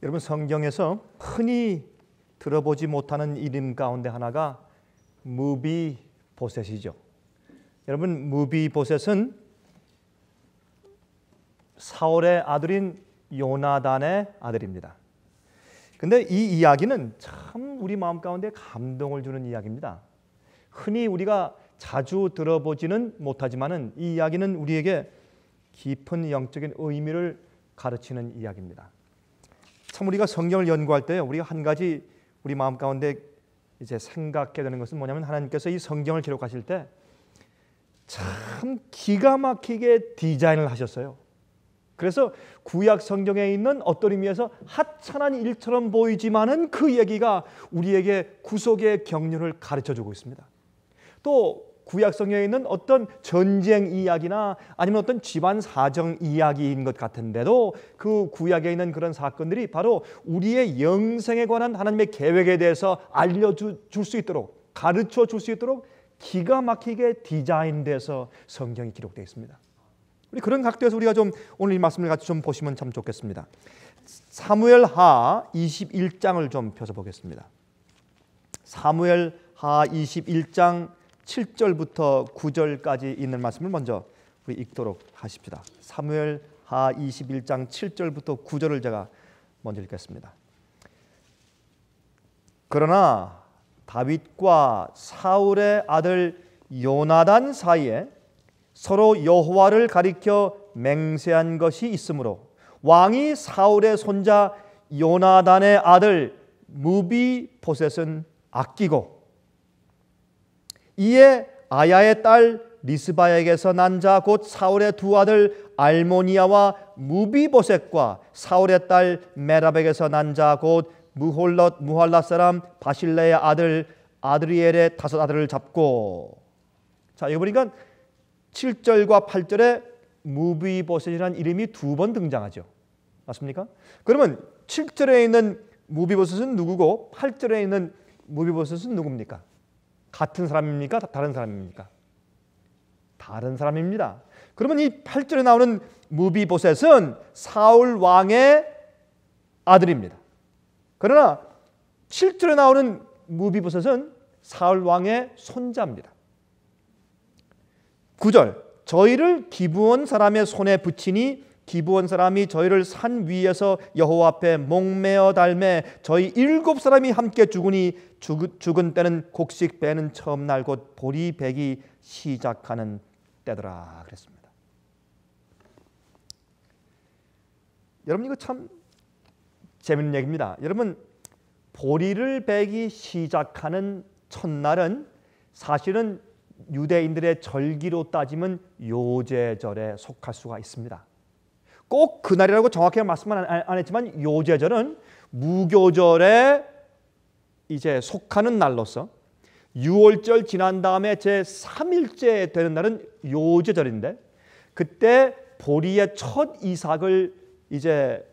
여러분, 성경에서 흔히 들어보지 못하는 이름 가운데 하나가 무비보셋이죠. 여러분, 무비보셋은 사울의 아들인 요나단의 아들입니다. 근데 이 이야기는 참 우리 마음 가운데 감동을 주는 이야기입니다. 흔히 우리가 자주 들어보지는 못하지만은 이 이야기는 우리에게 깊은 영적인 의미를 가르치는 이야기입니다. 참 우리가 성경을 연구할 때 우리가 한 가지 우리 마음 가운데 이제 생각하게 되는 것은 뭐냐면, 하나님께서 이 성경을 기록하실 때 참 기가 막히게 디자인을 하셨어요. 그래서 구약 성경에 있는 어떤 의미에서 하찮은 일처럼 보이지만은 그 얘기가 우리에게 구속의 경륜을 가르쳐주고 있습니다. 또 구약 성경에 있는 어떤 전쟁 이야기나 아니면 어떤 집안 사정 이야기인 것 같은데도 그 구약에 있는 그런 사건들이 바로 우리의 영생에 관한 하나님의 계획에 대해서 알려줄 수 있도록, 가르쳐 줄 수 있도록 기가 막히게 디자인돼서 성경이 기록되어 있습니다. 우리 그런 각도에서 우리가 좀 오늘 이 말씀을 같이 좀 보시면 참 좋겠습니다. 사무엘하 21장을 좀 펴서 보겠습니다. 사무엘하 21장 7절부터 9절까지 있는 말씀을 먼저 우리 읽도록 하십시다. 사무엘하 21장 7절부터 9절을 제가 먼저 읽겠습니다. 그러나 다윗과 사울의 아들 요나단 사이에 서로 여호와를 가리켜 맹세한 것이 있으므로 왕이 사울의 손자 요나단의 아들 무비보셋은 아끼고, 이에 아야의 딸 리스바에게서 난 자 곧 사울의 두 아들 알모니아와 무비보셋과 사울의 딸 메랍에게서 난 자 곧 무할랏 사람 바실레의 아들 아드리엘의 5 아들을 잡고. 자, 여기 보니까 7절과 8절에 무비보셋이라는 이름이 2번 등장하죠. 맞습니까? 그러면 7절에 있는 무비보셋은 누구고 8절에 있는 무비보셋은 누굽니까? 같은 사람입니까? 다른 사람입니까? 다른 사람입니다. 그러면 이 8절에 나오는 무비보셋은 사울 왕의 아들입니다. 그러나 7절에 나오는 무비보셋은 사울 왕의 손자입니다. 9절, 저희를 기브온 사람의 손에 붙이니 기브온 사람이 저희를 산 위에서 여호와 앞에 목매어 달매 저희 7사람이 함께 죽으니 죽은 때는 곡식 배는 처음 날 곧 보리 배기 시작하는 때더라 그랬습니다. 여러분, 이거 참 재밌는 얘기입니다. 여러분, 보리를 베기 시작하는 첫날은 사실은 유대인들의 절기로 따지면 요제절에 속할 수가 있습니다. 꼭 그날이라고 정확하게 말씀은 안 했지만 요제절은 무교절에 이제 속하는 날로서 6월절 지난 다음에 제 3일째 되는 날은 요제절인데, 그때 보리의 첫 이삭을 이제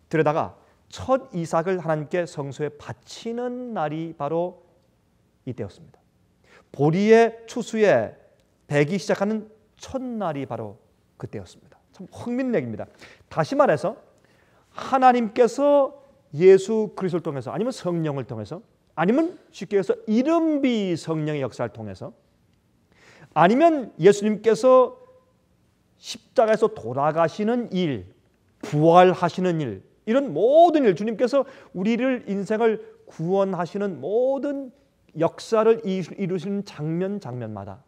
들여다가 첫 이삭을 하나님께 성소에 바치는 날이 바로 이때였습니다. 보리의 추수에 배기 시작하는 첫날이 바로 그때였습니다. 참 흥미있는 얘기입니다. 다시 말해서 하나님께서 예수 그리스도를 통해서, 아니면 성령을 통해서, 아니면 쉽게 해서 이른비 성령의 역사를 통해서, 아니면 예수님께서 십자가에서 돌아가시는 일, 부활하시는 일, 이런 모든 일, 주님께서 우리를 인생을 구원하시는 모든 역사를 이루시는 장면마다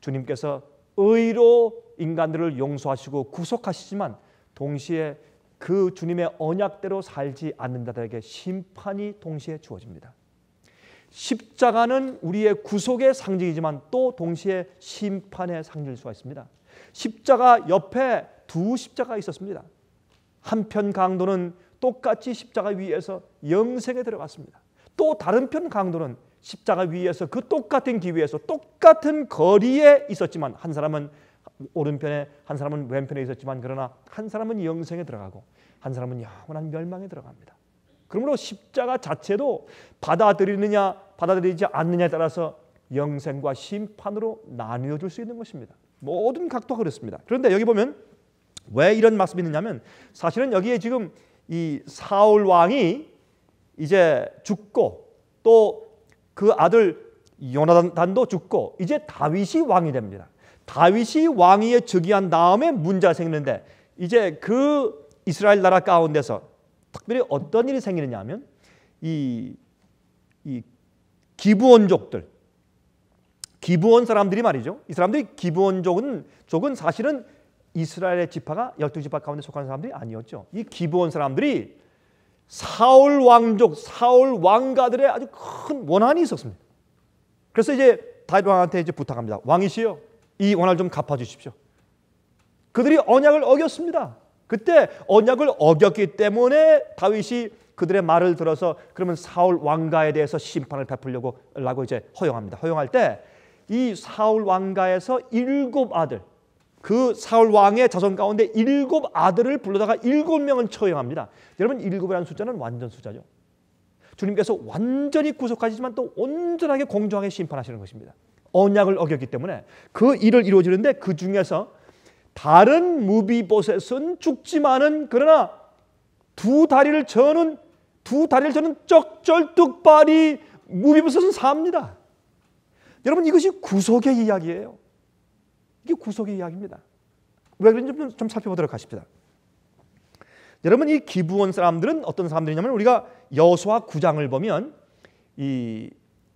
주님께서 의로 인간들을 용서하시고 구속하시지만 동시에 그 주님의 언약대로 살지 않는 자들에게 심판이 동시에 주어집니다. 십자가는 우리의 구속의 상징이지만 또 동시에 심판의 상징일 수가 있습니다. 십자가 옆에 2 십자가가 있었습니다. 한편 강도는 똑같이 십자가 위에서 영생에 들어갔습니다. 또 다른 편 강도는 십자가 위에서 그 똑같은 기회에서 똑같은 거리에 있었지만, 한 사람은 오른편에 한 사람은 왼편에 있었지만, 그러나 한 사람은 영생에 들어가고 한 사람은 영원한 멸망에 들어갑니다. 그러므로 십자가 자체도 받아들이느냐 받아들이지 않느냐에 따라서 영생과 심판으로 나누어 줄 수 있는 것입니다. 모든 각도가 그렇습니다. 그런데 여기 보면 왜 이런 말씀이 있느냐면, 사실은 여기에 지금 이 사울 왕이 이제 죽고 또 그 아들 요나단도 죽고 이제 다윗이 왕이 됩니다. 다윗이 왕위에 즉위한 다음에 문제가 생기는데 이제 그 이스라엘 나라 가운데서 특별히 어떤 일이 생기느냐 하면 이 기브온족들, 기브온 사람들이 말이죠. 이 사람들이 기브온족은 사실은 이스라엘의 지파가 12지파 가운데 속하는 사람들이 아니었죠. 이 기브온 사람들이 사울 왕족, 사울 왕가들의 아주 큰 원한이 있었습니다. 그래서 이제 다윗 왕한테 이제 부탁합니다. 왕이시여, 이 원한을 좀 갚아 주십시오. 그들이 언약을 어겼습니다. 그때 언약을 어겼기 때문에 다윗이 그들의 말을 들어서 그러면 사울 왕가에 대해서 심판을 베풀려고 이제 허용합니다. 허용할 때 이 사울 왕가에서 7아들, 그 사울 왕의 자손 가운데 7아들을 불러다가 7명은 처형합니다. 여러분 7이라는 숫자는 완전 숫자죠. 주님께서 완전히 구속하시지만 또 온전하게 공정하게 심판하시는 것입니다. 언약을 어겼기 때문에 그 일을 이루어지는데 그 중에서 다른 무비보셋은 죽지만은 그러나 두 다리를 저는 쩍쩔뚝발이 무비보셋은 삽니다. 여러분 이것이 구속의 이야기예요. 이게 구속의 이야기입니다. 왜 그런지 좀 살펴보도록 하십시다. 여러분 이 기브온 사람들은 어떤 사람들이냐면 우리가 여호수아 9장을 보면 이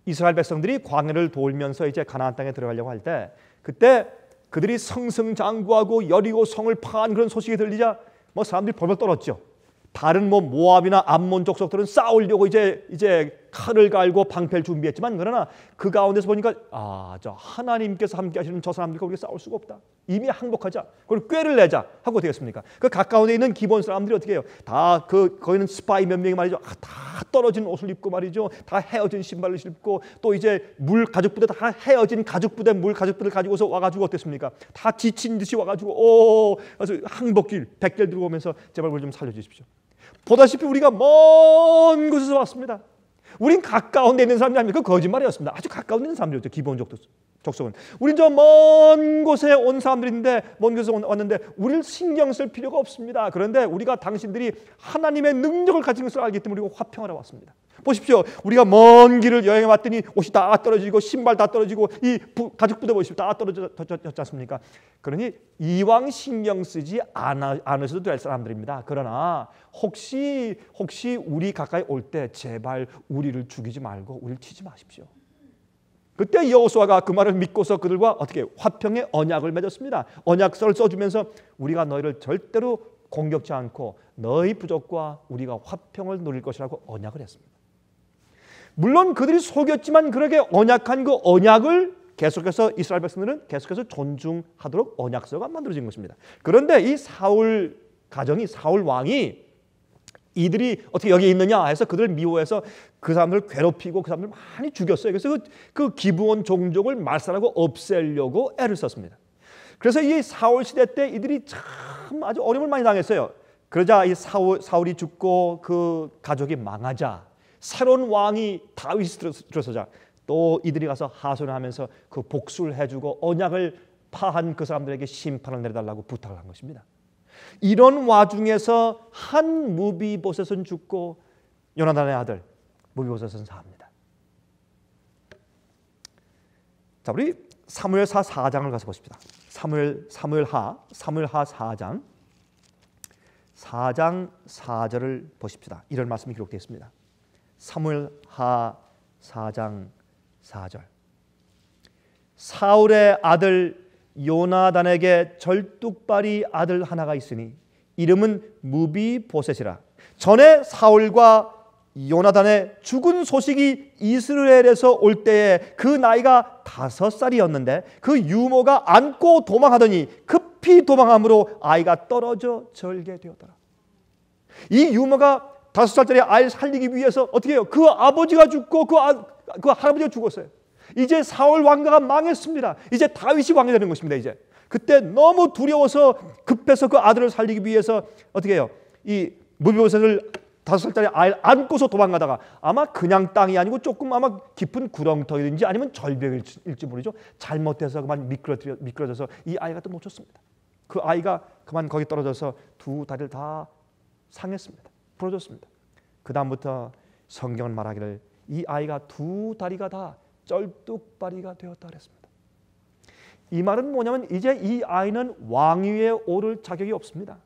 이스라엘 백성들이 광야를 돌면서 이제 가나안 땅에 들어가려고 할 때 그때 그들이 승승장구하고 여리고 성을 파한 그런 소식이 들리자 뭐 사람들이 벌벌 떨었죠. 다른 뭐 모압이나 암몬 족속들은 싸우려고 이제 칼을 갈고 방패를 준비했지만 그러나 그 가운데서 보니까 저 하나님께서 함께 하시는 저 사람들과 우리가 싸울 수가 없다. 이미 항복하자. 그걸 꾀를 내자 하고 되겠습니까? 그 가까운데 있는 기본 사람들이 어떻게 해요? 다 거기는 스파이 몇 명이 말이죠. 다 떨어진 옷을 입고 말이죠. 다 헤어진 신발을 신고 또 이제 물 가죽 부대 다 헤어진 가죽 부대 물 가죽부대를 가지고서 와가지고 어땠습니까? 다 지친 듯이 와가지고 그래서 항복길 백길 들고 오면서 제발 우리 좀 살려주십시오. 보다시피 우리가 먼 곳에서 왔습니다. 우린 가까운 데 있는 사람이 아닙니까? 그 거짓말이었습니다. 아주 가까운 데 있는 사람들이었죠. 기본 족속은. 우린 저 먼 곳에 온 사람들인데 먼 곳에서 왔는데 우리를 신경 쓸 필요가 없습니다. 그런데 우리가 당신들이 하나님의 능력을 가진 것을 알기 때문에 우리가 화평하러 왔습니다. 보십시오. 우리가 먼 길을 여행해 왔더니 옷이 다 떨어지고 신발 다 떨어지고 이 가죽 부대 보십시오. 다 떨어졌지 않습니까? 그러니 이왕 신경 쓰지 않으셔도 될 사람들입니다. 그러나 혹시 우리 가까이 올 때 제발 우리를 죽이지 말고 우리를 치지 마십시오. 그때 여호수아가 그 말을 믿고서 그들과 어떻게 화평의 언약을 맺었습니다. 언약서를 써주면서 우리가 너희를 절대로 공격지 않고 너희 부족과 우리가 화평을 누릴 것이라고 언약을 했습니다. 물론 그들이 속였지만 그렇게 언약한 그 언약을 계속해서 이스라엘 백성들은 계속해서 존중하도록 언약서가 만들어진 것입니다. 그런데 이 사울 가정이 사울 왕이 이들이 어떻게 여기 있느냐 해서 그들을 미워해서 그 사람들을 괴롭히고 그 사람들을 많이 죽였어요. 그래서 그 기브온 종족을 말살하고 없애려고 애를 썼습니다. 그래서 이 사울 시대 때 이들이 참 아주 어려움을 많이 당했어요. 그러자 이 사울이 죽고 그 가족이 망하자 새로운 왕이 다윗이 들어서자 또 이들이 가서 하소연을 하면서 그 복수를 해주고 언약을 파한 그 사람들에게 심판을 내려달라고 부탁을 한 것입니다. 이런 와중에서 한 무비보셋은 죽고 요나단의 아들 무비보셋은 삽니다. 자, 우리 사무엘하 4장을 가서 보십시다. 사무엘하 4장 4절을 보십시다. 이런 말씀이 기록되어 있습니다. 사무엘하 4장 4절. 사울의 아들 요나단에게 절뚝발이 아들 하나가 있으니 이름은 무비보셋이라. 전에 사울과 요나단의 죽은 소식이 이스라엘에서 올 때에 그 나이가 5살이었는데 그 유모가 안고 도망하더니 급히 도망함으로 아이가 떨어져 절게 되었더라. 이 유모가 5살짜리 아이를 살리기 위해서 어떻게 해요? 그 아버지가 죽고 그 할아버지가 죽었어요. 이제 사울 왕가가 망했습니다. 이제 다윗이 왕이 되는 것입니다. 이제 그때 너무 두려워서 급해서 그 아들을 살리기 위해서 어떻게 해요? 이 무비보셋을 5살짜리 아이를 안고서 도망가다가 아마 그냥 땅이 아니고 조금 아마 깊은 구렁텅이든지 아니면 절벽일지 모르죠. 잘못해서 그만 미끄러져서 이 아이가 또 놓쳤습니다. 그 아이가 그만 거기 떨어져서 두 다리를 다 상했습니다. 풀어줬습니다. 그 다음부터 성경은 말하기를 이 아이가 두 다리가 다 쩔뚝발이가 되었다 그랬습니다. 이 말은 뭐냐면 이제 이 아이는 왕위에 오를 자격이 없습니다.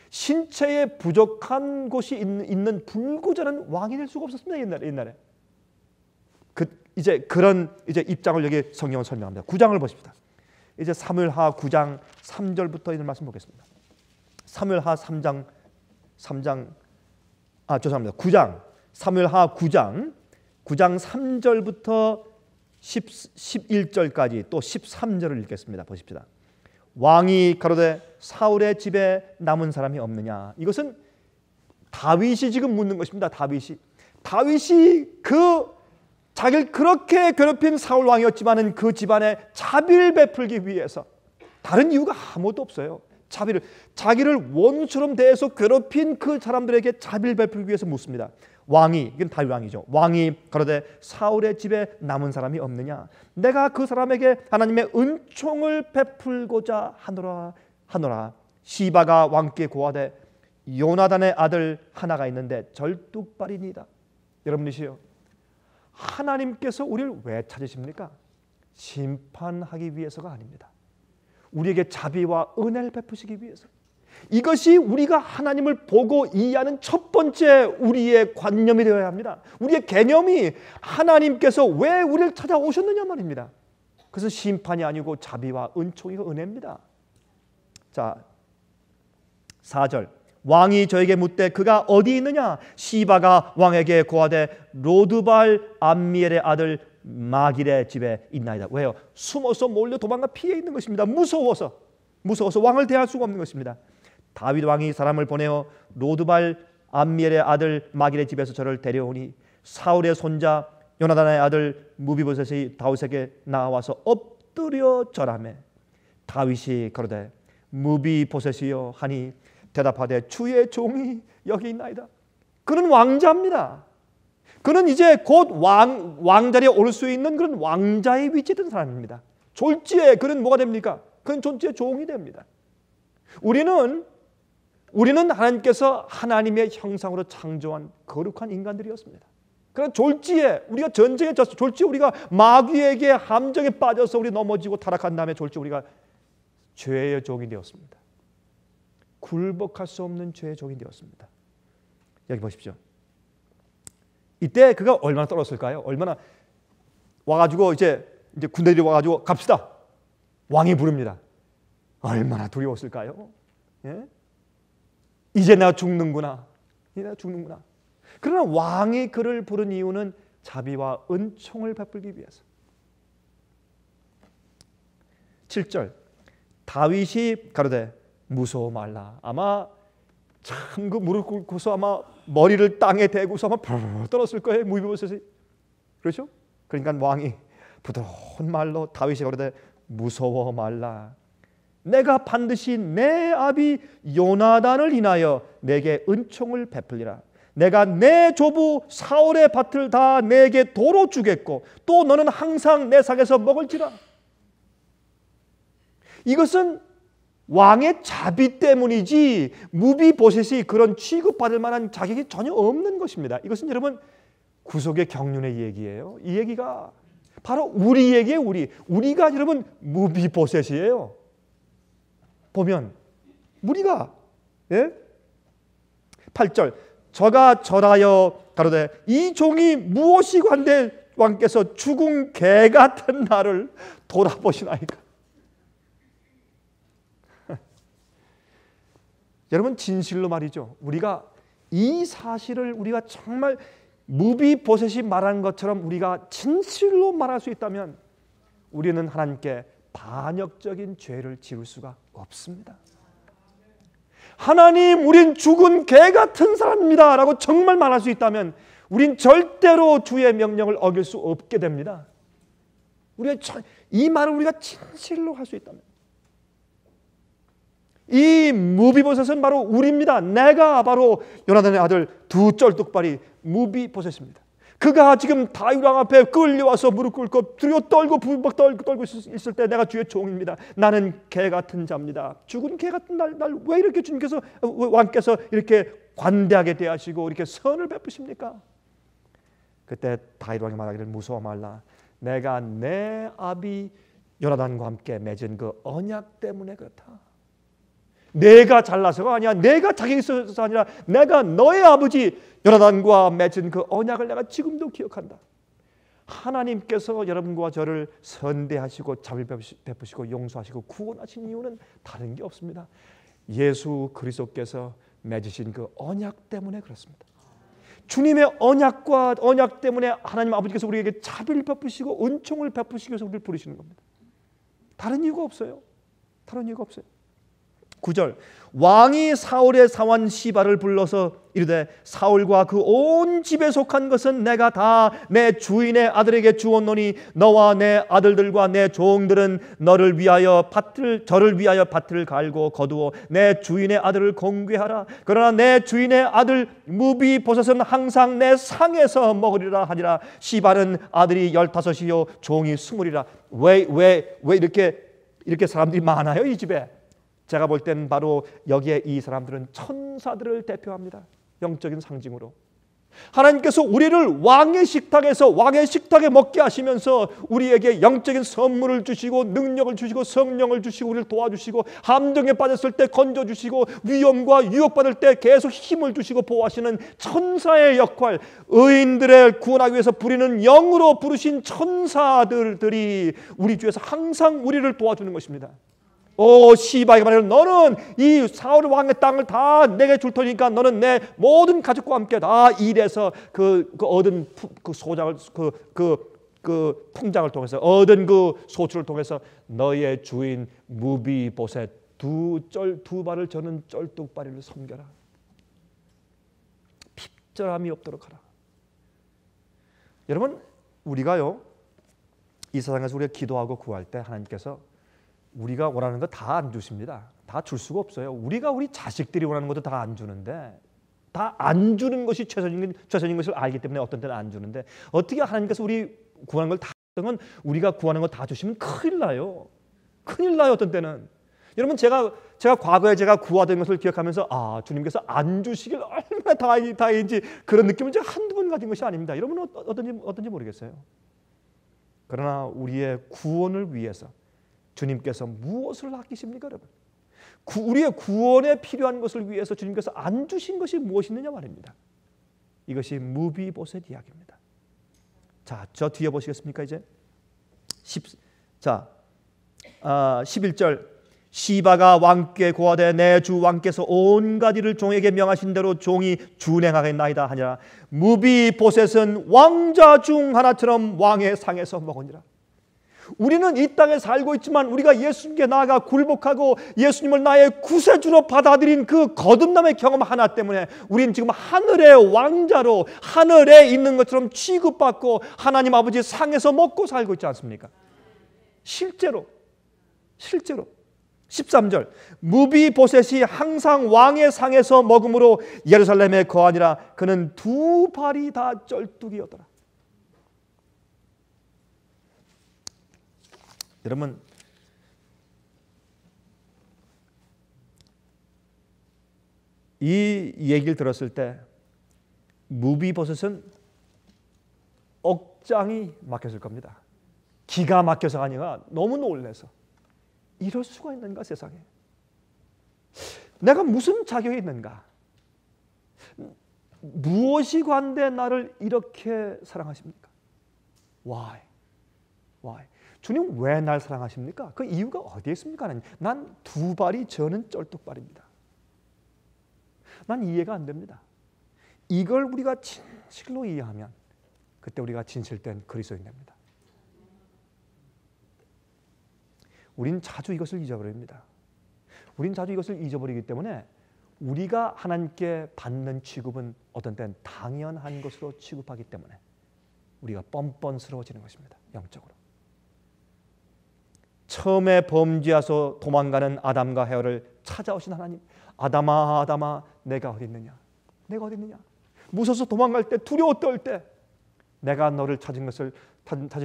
신체에 부족한 곳이 있는 불구자는 왕이 될 수가 없었습니다. 옛날에. 그런 입장을 여기 성경은 설명합니다. 9장을 보십시다. 이제 사무엘하 9장 3절부터 있는 말씀 보겠습니다. 사무엘하 9장 사무엘하 9장 3절부터 11절까지 또 13절을 읽겠습니다. 보십시다. 왕이 가로되 사울의 집에 남은 사람이 없느냐. 이것은 다윗이 지금 묻는 것입니다. 다윗이 자기를 그렇게 괴롭힌 사울 왕이었지만은 그 집안에 자비를 베풀기 위해서, 다른 이유가 아무것도 없어요. 자기를 원수처럼 대해서 괴롭힌 그 사람들에게 자비를 베풀기 위해서 묻습니다. 이건 다윗 왕이죠. 왕이 가로되 사울의 집에 남은 사람이 없느냐. 내가 그 사람에게 하나님의 은총을 베풀고자 하노라. 시바가 왕께 고하되 요나단의 아들 하나가 있는데 절뚝발이니이다. 여러분이시여, 하나님께서 우리를 왜 찾으십니까? 심판하기 위해서가 아닙니다. 우리에게 자비와 은혜를 베푸시기 위해서. 이것이 우리가 하나님을 보고 이해하는 첫 번째 우리의 관념이 되어야 합니다. 우리의 개념이 하나님께서 왜 우리를 찾아오셨느냐 말입니다. 그래서 심판이 아니고 자비와 은총이고 은혜입니다. 자, 4절. 왕이 저에게 묻되 그가 어디 있느냐. 시바가 왕에게 고하되 로드발 암미엘의 아들 마길의 집에 있나이다. 왜요? 숨어서 몰려 도망가 피해 있는 것입니다. 무서워서 왕을 대할 수가 없는 것입니다. 다윗 왕이 사람을 보내어 로드발 암미엘의 아들 마길의 집에서 저를 데려오니 사울의 손자 요나단의 아들 무비보셋이 다윗에게 나와서 엎드려 절하매 다윗이 가로되 무비보셋이여 하니 대답하되 주의 종이 여기 있나이다. 그는 왕자입니다. 그는 이제 곧 왕자리에 오를 수 있는 그런 왕자의 위치에 있던 사람입니다. 졸지에 그는 뭐가 됩니까? 그는 졸지에 종이 됩니다. 우리는 하나님께서 하나님의 형상으로 창조한 거룩한 인간들이었습니다. 그러나 졸지에 우리가 전쟁에 졌어. 졸지에 우리가 마귀에게 함정에 빠져서 우리 넘어지고 타락한 다음에 졸지에 우리가 죄의 종이 되었습니다. 굴복할 수 없는 죄의 종이 되었습니다. 여기 보십시오. 이때 그가 얼마나 떨었을까요? 얼마나 와가지고 이제 군대들이 와가지고 갑시다. 왕이 부릅니다. 얼마나 두려웠을까요? 예? 이제 내가 죽는구나. 그러나 왕이 그를 부른 이유는 자비와 은총을 베풀기 위해서. 7절. 다윗이 가로되 무서워 말라. 아마 참 그 무릎 꿇고서 아마 머리를 땅에 대고서 아마 펄펄 떨었을 거예요. 무비보셋이. 그렇죠? 그러니까 왕이 부드러운 말로 다윗이 가로되 무서워 말라. 내가 반드시 내 아비 요나단을 인하여 내게 은총을 베풀리라. 내가 내 조부 사울의 밭을 다 내게 도로 주겠고 또 너는 항상 내 상에서 먹을지라. 이것은 왕의 자비 때문이지 무비보셋이 그런 취급받을 만한 자격이 전혀 없는 것입니다. 이것은 여러분 구속의 경륜의 얘기예요. 이 얘기가 바로 우리 얘기예요. 우리가 여러분 무비보셋이에요. 보면 우리가 8절 저가 절하여 가로되 이 종이 무엇이고 한데 왕께서 죽은 개 같은 나를 돌아보시나이까. 여러분 진실로 말이죠. 우리가 이 사실을 우리가 정말 무비보셋이 말한 것처럼 우리가 진실로 말할 수 있다면 우리는 하나님께 반역적인 죄를 지을 수가 없습니다. 하나님, 우린 죽은 개 같은 사람입니다 라고 정말 말할 수 있다면 우린 절대로 주의 명령을 어길 수 없게 됩니다. 이 말을 우리가 진실로 할 수 있다면. 이 무비보셋은 바로 우리입니다. 내가 바로 요나단의 아들 두 쩔뚝발이 무비보셋입니다. 그가 지금 다윗 왕 앞에 끌려와서 무릎 꿇고 두려워 떨고 부박 떨고 있을 때 내가 주의 종입니다. 나는 개 같은 자입니다. 죽은 개 같은 날 왜 이렇게 주님께서 왕께서 이렇게 관대하게 대하시고 이렇게 선을 베푸십니까? 그때 다윗 왕이 말하기를 무서워 말라. 내가 내 아비 요나단과 함께 맺은 그 언약 때문에 그렇다. 내가 잘나서가 아니야. 내가 자격이 있어서 아니라 내가 너의 아버지 요나단과 맺은 그 언약을 내가 지금도 기억한다. 하나님께서 여러분과 저를 선대하시고 자비 베푸시고 용서하시고 구원하신 이유는 다른 게 없습니다. 예수 그리스도께서 맺으신 그 언약 때문에 그렇습니다. 주님의 언약 때문에 하나님 아버지께서 우리에게 자비를 베푸시고 은총을 베푸시기 위해서 우리를 부르시는 겁니다. 다른 이유가 없어요. 다른 이유가 없어요. 9절 왕이 사울의 사원 시바를 불러서 이르되 사울과 그 온 집에 속한 것은 내가 다 내 주인의 아들에게 주었노니 너와 내 아들들과 내 종들은 저를 위하여 밭을 갈고 거두어 내 주인의 아들을 공개하라. 그러나 내 주인의 아들 무비보셋은 항상 내 상에서 먹으리라 하니라. 시바는 아들이 15이요 종이 20이라. 왜 이렇게 사람들이 많아요 이 집에? 제가 볼 때는 바로 여기에 이 사람들은 천사들을 대표합니다. 영적인 상징으로 하나님께서 우리를 왕의 식탁에 먹게 하시면서 우리에게 영적인 선물을 주시고 능력을 주시고 성령을 주시고 우리를 도와주시고 함정에 빠졌을 때 건져주시고 위험과 유혹받을 때 계속 힘을 주시고 보호하시는 천사의 역할, 의인들을 구원하기 위해서 부리는 영으로 부르신 천사들이 우리 주에서 항상 우리를 도와주는 것입니다. 시바에게 말하기를 너는 이 사울 왕의 땅을 다 내게 줄 테니까 너는 내 모든 가족과 함께 다 일해서 그 얻은 그 소장을 그 풍장을 통해서 얻은 그 소출을 통해서 너의 주인 무비보셋 두 발을 저는 쩔뚝발이를 섬겨라. 핍절함이 없도록 하라. 여러분 우리가요 이 세상에서 우리가 기도하고 구할 때 하나님께서 우리가 원하는 거 다 안 주십니다. 다 줄 수가 없어요. 우리가 우리 자식들이 원하는 것도 다 안 주는데 다 안 주는 것이 최선인 것을 알기 때문에 어떤 때는 안 주는데 어떻게 하나님께서 우리 구하는 걸 다 주면 우리가 구하는 거 다 주시면 큰일 나요. 큰일 나요 어떤 때는. 여러분 제가 과거에 제가 구하던 것을 기억하면서 주님께서 안 주시길 얼마나 다행인지 그런 느낌을 제가 한두 번 가진 것이 아닙니다. 여러분은 어떤지 모르겠어요. 그러나 우리의 구원을 위해서 주님께서 무엇을 아끼십니까 여러분? 우리의 구원에 필요한 것을 위해서 주님께서 안 주신 것이 무엇이 있느냐 말입니다. 이것이 무비보셋 이야기입니다. 자, 저 뒤에 보시겠습니까 이제? 11절 시바가 왕께 고하되 내 주 왕께서 온갖 일을 종에게 명하신 대로 종이 준행하겠나이다 하니라. 무비보셋은 왕자 중 하나처럼 왕의 상에서 먹으니라. 우리는 이 땅에 살고 있지만 우리가 예수님께 나아가 굴복하고 예수님을 나의 구세주로 받아들인 그 거듭남의 경험 하나 때문에 우리는 지금 하늘의 왕자로 하늘에 있는 것처럼 취급받고 하나님 아버지의 상에서 먹고 살고 있지 않습니까? 실제로 13절 무비보셋이 항상 왕의 상에서 먹음으로 예루살렘에 거하니라. 그는 두 발이 다 쩔뚝이었더라. 여러분 이 얘기를 들었을 때 무비보셋은 억장이 막혔을 겁니다. 기가 막혀서가 아니라 너무 놀라서 이럴 수가 있는가 세상에. 내가 무슨 자격이 있는가. 무엇이 관대 나를 이렇게 사랑하십니까? Why? 주님 왜 날 사랑하십니까? 그 이유가 어디에 있습니까? 난 두 발이 저는 쩔뚝발입니다. 난 이해가 안 됩니다. 이걸 우리가 진실로 이해하면 그때 우리가 진실된 그리스도인 됩니다. 우린 자주 이것을 잊어버립니다. 우린 자주 이것을 잊어버리기 때문에 우리가 하나님께 받는 취급은 어떤 때는 당연한 것으로 취급하기 때문에 우리가 뻔뻔스러워지는 것입니다. 영적으로. 처음에 범죄하서 도망가는 아담과 헤어를 찾아오신 하나님, 아담아 내가 어디 있느냐? 무서워서 도망갈 때, 두려워 떨 때 내가 너를 찾은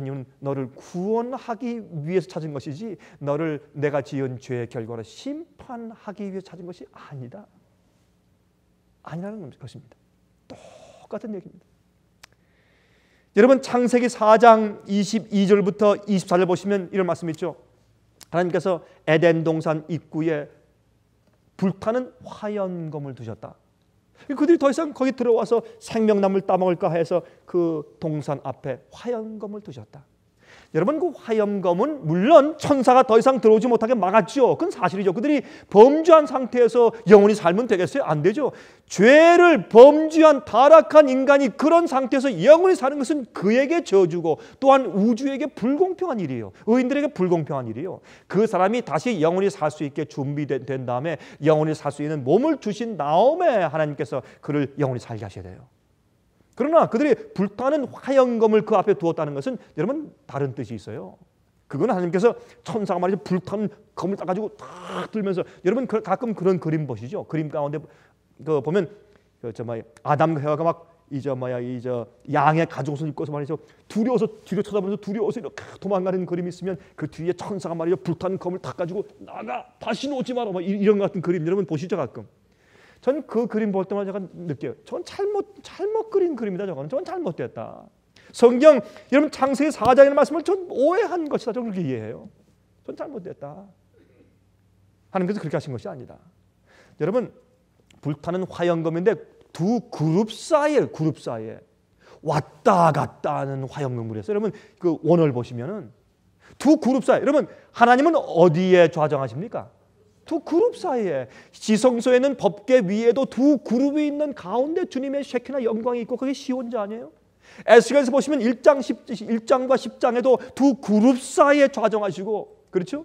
이유는 너를 구원하기 위해서 찾은 것이지 너를 내가 지은 죄의 결과로 심판하기 위해서 찾은 것이 아니다. 아니라는 것입니다. 똑같은 얘기입니다. 여러분 창세기 4장 22절부터 24절 보시면 이런 말씀이 있죠. 하나님께서 에덴 동산 입구에 불타는 화연검을 두셨다. 그들이 더 이상 거기 들어와서 생명나무를 따먹을까 해서 그 동산 앞에 화연검을 두셨다. 여러분 그 화염검은 물론 천사가 더 이상 들어오지 못하게 막았죠. 그건 사실이죠. 그들이 범죄한 상태에서 영원히 살면 되겠어요? 안 되죠. 죄를 범죄한 타락한 인간이 그런 상태에서 영원히 사는 것은 그에게 저주고 또한 우주에게 불공평한 일이에요. 의인들에게 불공평한 일이에요. 그 사람이 다시 영원히 살 수 있게 준비된 다음에 영원히 살 수 있는 몸을 주신 다음에 하나님께서 그를 영원히 살게 하셔야 돼요. 그러나 그들이 불타는 화연검을 그 앞에 두었다는 것은 여러분 다른 뜻이 있어요. 그건 하나님께서 천사가 말이죠 불타는 검을 따가지고 탁 들면서 여러분 가끔 그런 그림 보시죠. 그림 가운데 그 보면 아담과 해와가 막 양의 가죽옷을 입고서 말이죠 두려워서 뒤로 쳐다보면서 두려워서 이렇게 도망가는 그림이 있으면 그 뒤에 천사가 말이죠 불타는 검을 탁 가지고 나가 다시는 오지 마라 이런 같은 그림 여러분 보시죠 가끔. 전 그 그림 볼 때마다 제가 느껴요. 저건 잘못 그린 그림이다. 저건 잘못됐다. 성경 여러분 창세기 4장의 말씀을 전 오해한 것이다. 저는 그렇게 이해해요. 전 잘못됐다. 하나님께서 그렇게 하신 것이 아니다. 여러분 불타는 화연검인데 두 그룹 사이에 왔다 갔다 하는 화연검을 했어요. 여러분 그 원어를 보시면은 두 그룹 사이 여러분 하나님은 어디에 좌정하십니까? 두 그룹 사이에 지성소에는 법궤 위에도 두 그룹이 있는 가운데 주님의 쉐키나 영광이 있고 그게 시온자 아니에요? 에스겔에서 보시면 1장과 10장에도 두 그룹 사이에 좌정하시고 그렇죠?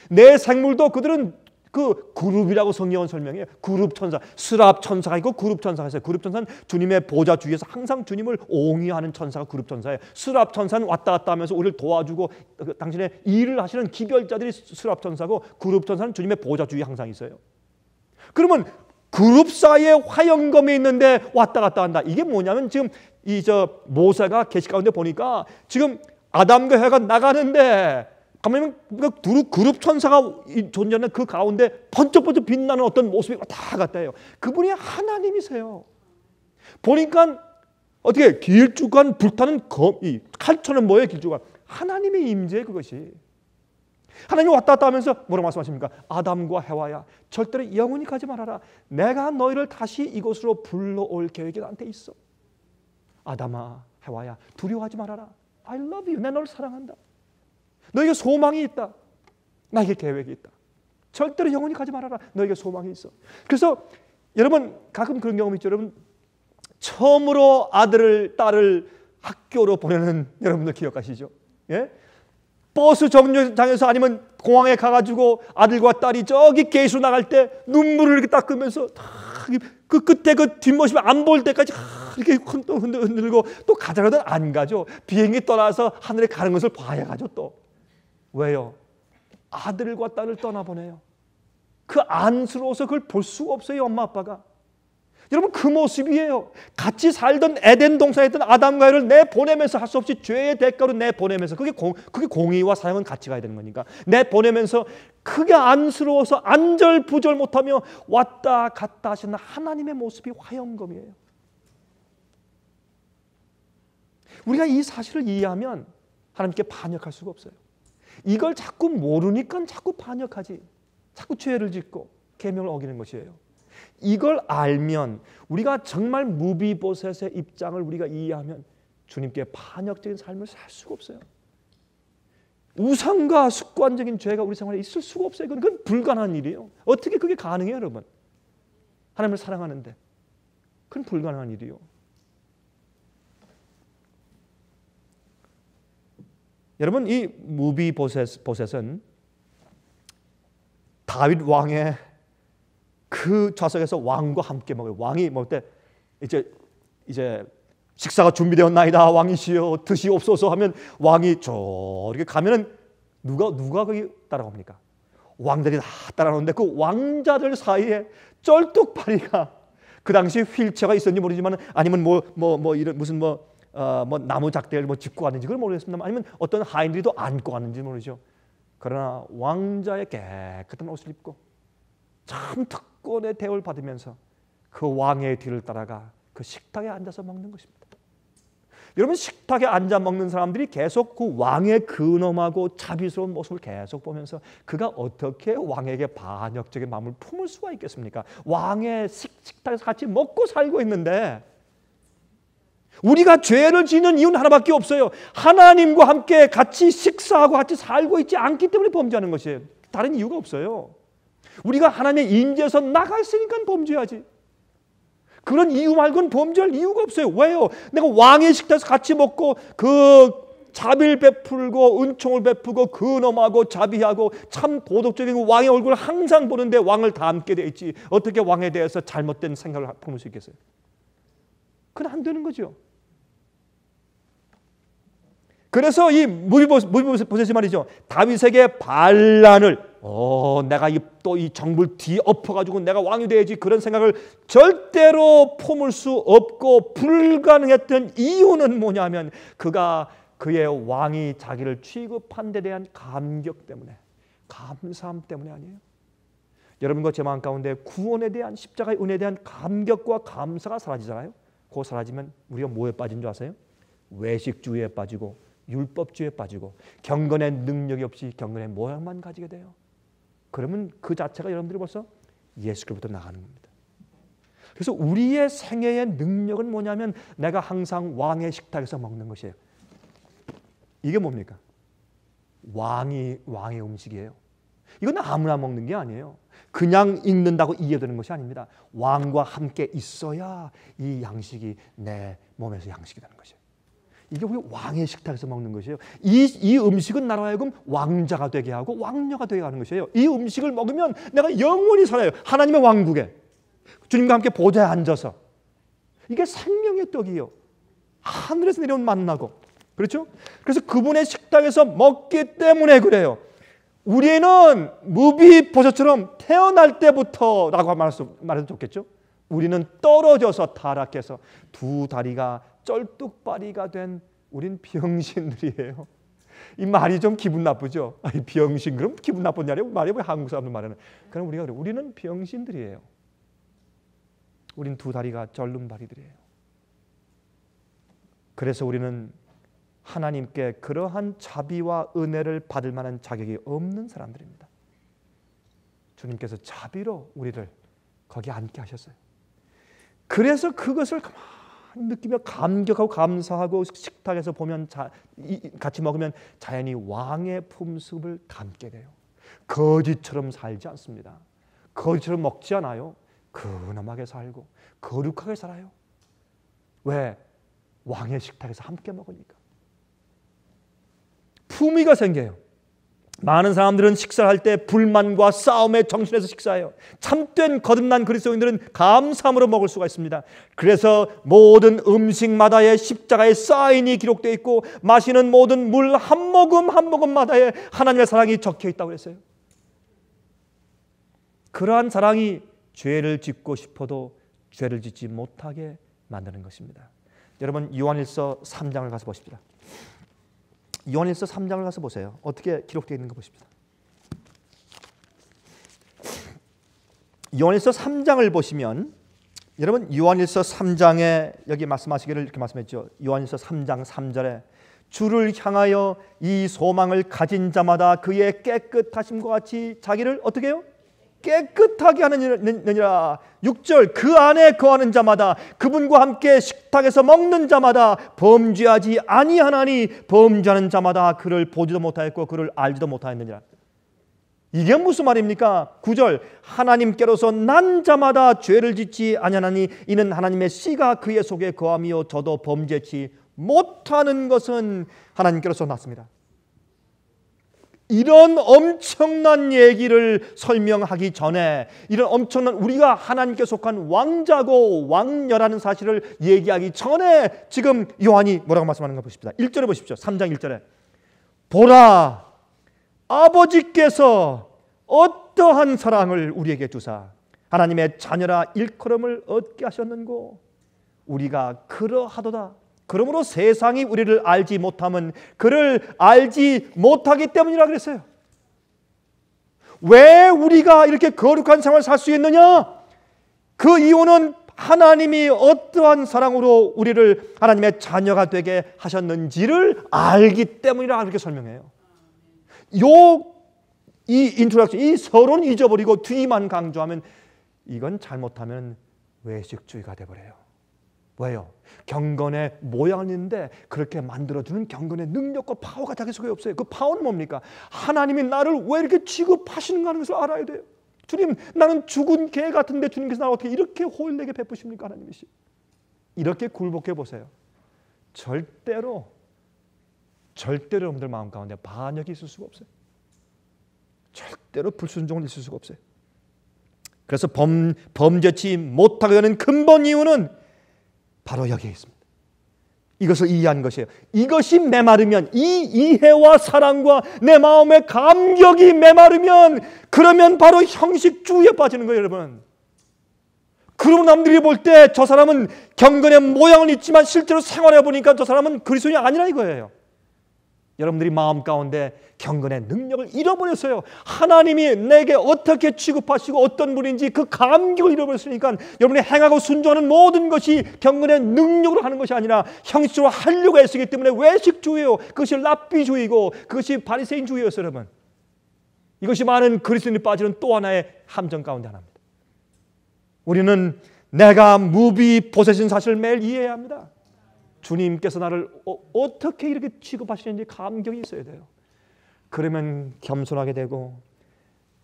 내 생물도 그들은 그 그룹이라고 성경은 설명해요. 그룹 천사, 스랍 천사가 있고 그룹 천사가 있어요. 그룹 천사는 주님의 보좌 주위에서 항상 주님을 옹이하는 천사가 그룹 천사예요. 스랍 천사는 왔다 갔다 하면서 우리를 도와주고 당신의 일을 하시는 기별자들이 스랍 천사고 그룹 천사는 주님의 보좌 주위에 항상 있어요. 그러면 그룹 사이에 화연검이 있는데 왔다 갔다 한다. 이게 뭐냐면 지금 모세가 계시 가운데 보니까 지금 아담과 해가 나가는데 가면 두 그룹 천사가 존재하는 그 가운데 번쩍번쩍 빛나는 어떤 모습이 왔다 갔다 해요. 그분이 하나님이세요. 보니까 어떻게 길쭉한 불타는 칼처럼 뭐예요? 길쭉한 하나님의 임재 그것이. 하나님이 왔다 갔다 하면서 뭐라고 말씀하십니까? 아담과 해와야 절대로 영원히 가지 말아라. 내가 너희를 다시 이곳으로 불러올 계획이 나한테 있어. 아담아 해와야 두려워하지 말아라. I love you. 내 너를 사랑한다. 너에게 소망이 있다. 나에게 계획이 있다. 절대로 영원히 가지 말아라. 너에게 소망이 있어. 그래서 여러분 가끔 그런 경험 있죠. 여러분 처음으로 아들을 딸을 학교로 보내는 여러분들 기억하시죠? 예? 버스 정류장에서 아니면 공항에 가가지고 아들과 딸이 저기 게이트로 나갈 때 눈물을 이렇게 닦으면서 그 끝에 그 뒷모습이 안 보일 때까지 이렇게 흔들고 또 가자거든 안 가죠. 비행기 떠나서 하늘에 가는 것을 봐야 가죠 또. 왜요? 아들과 딸을 떠나보내요. 그 안쓰러워서 그걸 볼 수가 없어요. 엄마 아빠가. 여러분 그 모습이에요. 같이 살던 에덴 동산에 있던 아담과 해를 내보내면서 할 수 없이 죄의 대가로 내보내면서 그게 공의와 사랑은 같이 가야 되는 거니까 내보내면서 크게 안쓰러워서 안절부절 못하며 왔다 갔다 하시는 하나님의 모습이 화연검이에요. 우리가 이 사실을 이해하면 하나님께 반역할 수가 없어요. 이걸 자꾸 모르니까 자꾸 반역하지. 자꾸 죄를 짓고 계명을 어기는 것이에요. 이걸 알면 우리가 정말 무비보셋의 입장을 우리가 이해하면 주님께 반역적인 삶을 살 수가 없어요. 우상과 습관적인 죄가 우리 생활에 있을 수가 없어요. 그건 불가능한 일이에요. 어떻게 그게 가능해요, 여러분? 하나님을 사랑하는데 그건 불가능한 일이에요. 여러분 이 무비보셋은 다윗 왕의 그 좌석에서 왕과 함께 먹어요. 왕이 먹을 때 이제 식사가 준비되었나이다 왕이시여 드시옵소서 하면 왕이 저렇게 가면은 누가 거기 따라갑니까? 왕들이 다 따라오는데 그 왕자들 사이에 쩔뚝파리가 그 당시 휠체어가 있었는지 모르지만 아니면 이런 무슨 나무 작대를 짚고 갔는지 그걸 모르겠습니다. 아니면 어떤 하인들이 또 안고 갔는지 모르죠. 그러나 왕자의 깨끗한 옷을 입고 참 특권의 대우를 받으면서 그 왕의 뒤를 따라가 그 식탁에 앉아서 먹는 것입니다. 여러분, 식탁에 앉아 먹는 사람들이 계속 그 왕의 근엄하고 자비스러운 모습을 계속 보면서 그가 어떻게 왕에게 반역적인 마음을 품을 수가 있겠습니까? 왕의 식탁에서 같이 먹고 살고 있는데, 우리가 죄를 지는 이유는 하나밖에 없어요. 하나님과 함께 같이 식사하고 같이 살고 있지 않기 때문에 범죄하는 것이에요. 다른 이유가 없어요. 우리가 하나님의 임재에서 나가 있으니까 범죄하지. 그런 이유 말고는 범죄할 이유가 없어요. 왜요? 내가 왕의 식탁에서 같이 먹고 그 자비를 베풀고 은총을 베푸고 근엄하고 자비하고 참 도덕적인 왕의 얼굴을 항상 보는데 왕을 닮게 돼 있지. 어떻게 왕에 대해서 잘못된 생각을 품을 수 있겠어요? 그건 안 되는 거죠. 그래서 이 무비보셋이 말이죠. 다윗에게 반란을 내가 또 이 정부를 뒤엎어가지고 내가 왕이 돼야지, 그런 생각을 절대로 품을 수 없고 불가능했던 이유는 뭐냐면 그의 왕이 자기를 취급한 데 대한 감격 때문에, 감사함 때문에 아니에요. 여러분과 제 마음 가운데 구원에 대한, 십자가의 은혜에 대한 감격과 감사가 사라지잖아요. 그거 사라지면 우리가 뭐에 빠진 줄 아세요? 외식주의에 빠지고 율법주의에 빠지고 경건의 능력이 없이 경건의 모양만 가지게 돼요. 그러면 그 자체가 여러분들이 벌써 예수께로부터 나가는 겁니다. 그래서 우리의 생애의 능력은 뭐냐면 내가 항상 왕의 식탁에서 먹는 것이에요. 이게 뭡니까? 왕의 음식이에요. 이건 아무나 먹는 게 아니에요. 그냥 읽는다고 이해되는 것이 아닙니다. 왕과 함께 있어야 이 양식이 내 몸에서 양식이 되는 것이에요. 이게 우리 왕의 식탁에서 먹는 것이에요. 이 음식은 나로 하여금 왕자가 되게 하고 왕녀가 되게 하는 것이에요. 이 음식을 먹으면 내가 영원히 살아요. 하나님의 왕국에 주님과 함께 보좌에 앉아서. 이게 생명의 떡이에요. 하늘에서 내려온 만나고. 그렇죠? 그래서 그분의 식탁에서 먹기 때문에 그래요. 우리는 무비보셋처럼 태어날 때부터라고 말해도 좋겠죠? 우리는 떨어져서 타락해서 두 다리가 쩔뚝바리가 된 우린 병신들이에요. 이 말이 좀 기분 나쁘죠? 아니, 병신 그럼 기분 나쁜 말이 왜 한국 사람들 말하는? 그럼 우리가 그래. 우리는 병신들이에요. 우린 두 다리가 쩔름다리들이에요. 그래서 우리는 하나님께 그러한 자비와 은혜를 받을 만한 자격이 없는 사람들입니다. 주님께서 자비로 우리를 거기 앉게 하셨어요. 그래서 그것을 가만히 느끼며 감격하고 감사하고 식탁에서 보면 같이 먹으면 자연히 왕의 품습을 담게 돼요. 거지처럼 살지 않습니다. 거지처럼 먹지 않아요. 근엄하게 살고 거룩하게 살아요. 왜? 왕의 식탁에서 함께 먹으니까. 품위가 생겨요. 많은 사람들은 식사를 할 때 불만과 싸움의 정신에서 식사해요. 참된 거듭난 그리스도인들은 감사함으로 먹을 수가 있습니다. 그래서 모든 음식마다의 십자가의 사인이 기록되어 있고 마시는 모든 물 한 모금 한 모금마다의 하나님의 사랑이 적혀 있다고 했어요. 그러한 사랑이 죄를 짓고 싶어도 죄를 짓지 못하게 만드는 것입니다. 여러분, 요한일서 3장을 가서 보십시다. 요한일서 3장을 가서 보세요. 어떻게 기록되어 있는 거 보십시다. 요한일서 3장을 보시면 여러분, 요한일서 3장에 여기 말씀하시기를 이렇게 말씀했죠. 요한일서 3장 3절에 주를 향하여 이 소망을 가진 자마다 그의 깨끗하심과 같이 자기를 어떻게 해요? 깨끗하게 하느니라. 6절 그 안에 거하는 자마다 그분과 함께 식탁에서 먹는 자마다 범죄하지 아니하나니 범죄하는 자마다 그를 보지도 못하였고 그를 알지도 못하였느니라. 이게 무슨 말입니까? 9절 하나님께로서 난 자마다 죄를 짓지 아니하나니 이는 하나님의 씨가 그의 속에 거하며 저도 범죄치 못하는 것은 하나님께로서 났습니다. 이런 엄청난 얘기를 설명하기 전에, 이런 엄청난 우리가 하나님께 속한 왕자고 왕녀라는 사실을 얘기하기 전에 지금 요한이 뭐라고 말씀하는가 보십시다. 1절에 보십시오. 3장 1절에 보라, 아버지께서 어떠한 사랑을 우리에게 주사 하나님의 자녀라 일컬음을 얻게 하셨는고 우리가 그러하도다. 그러므로 세상이 우리를 알지 못함은 그를 알지 못하기 때문이라 그랬어요. 왜 우리가 이렇게 거룩한 생활을 살 수 있느냐? 그 이유는 하나님이 어떠한 사랑으로 우리를 하나님의 자녀가 되게 하셨는지를 알기 때문이라 그렇게 설명해요. 이 인트로덕션, 이 서론 잊어버리고 뒤만 강조하면 이건 잘못하면 외식주의가 되어버려요. 왜요? 경건의 모양을 있는데 그렇게 만들어주는 경건의 능력과 파워가 자기 속에 없어요. 그 파워는 뭡니까? 하나님이 나를 왜 이렇게 취급하시는가 하는 것을 알아야 돼요. 주님, 나는 죽은 개 같은데 주님께서 나를 어떻게 이렇게 호일내게 베푸십니까? 하나님이시. 이렇게 굴복해 보세요. 절대로 여러분들 마음 가운데 반역이 있을 수가 없어요. 절대로 불순종은 있을 수가 없어요. 그래서 범죄치 못하게 되는 근본 이유는 바로 여기에 있습니다. 이것을 이해한 것이에요. 이것이 메마르면, 이 이해와 사랑과 내 마음의 감격이 메마르면, 그러면 바로 형식주의에 빠지는 거예요, 여러분. 그러면 남들이 볼 때 저 사람은 경건의 모양을 있지만 실제로 생활해 보니까 저 사람은 그리스도인이 아니라 이거예요. 여러분들이 마음 가운데 경건의 능력을 잃어버렸어요. 하나님이 내게 어떻게 취급하시고 어떤 분인지 그 감격을 잃어버렸으니까 여러분이 행하고 순종하는 모든 것이 경건의 능력으로 하는 것이 아니라 형식적으로 하려고 애쓰기 때문에 외식주의요. 그것이 랍비주의고 그것이 바리새인주의였어요, 여러분. 이것이 많은 그리스도인이 빠지는 또 하나의 함정 가운데 하나입니다. 우리는 내가 무비보셋인 사실을 매일 이해해야 합니다. 주님께서 나를 어떻게 이렇게 취급하시는지 감격이 있어야 돼요. 그러면 겸손하게 되고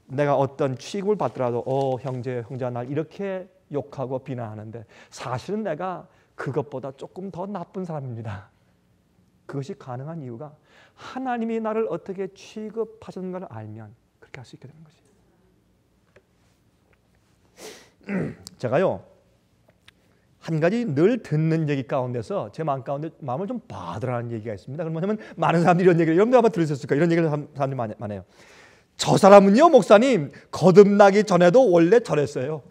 내가 어떤 취급을 받더라도 형제가 날 이렇게 욕하고 비난하는데 사실은 내가 그것보다 조금 더 나쁜 사람입니다. 그것이 가능한 이유가 하나님이 나를 어떻게 취급하셨는가를 알면 그렇게 할 수 있게 되는 것이에요. 제가요 한 가지 늘 듣는 얘기 가운데서 제 마음 가운데 마음을 좀 받으라는 얘기가 있습니다. 그러면 많은 사람들이 이런 얘기를 여러분들 아마 들으셨을 거예요. 이런 얘기를 사람들이 많아요. 저 사람은요 목사님 거듭나기 전에도 원래 저랬어요.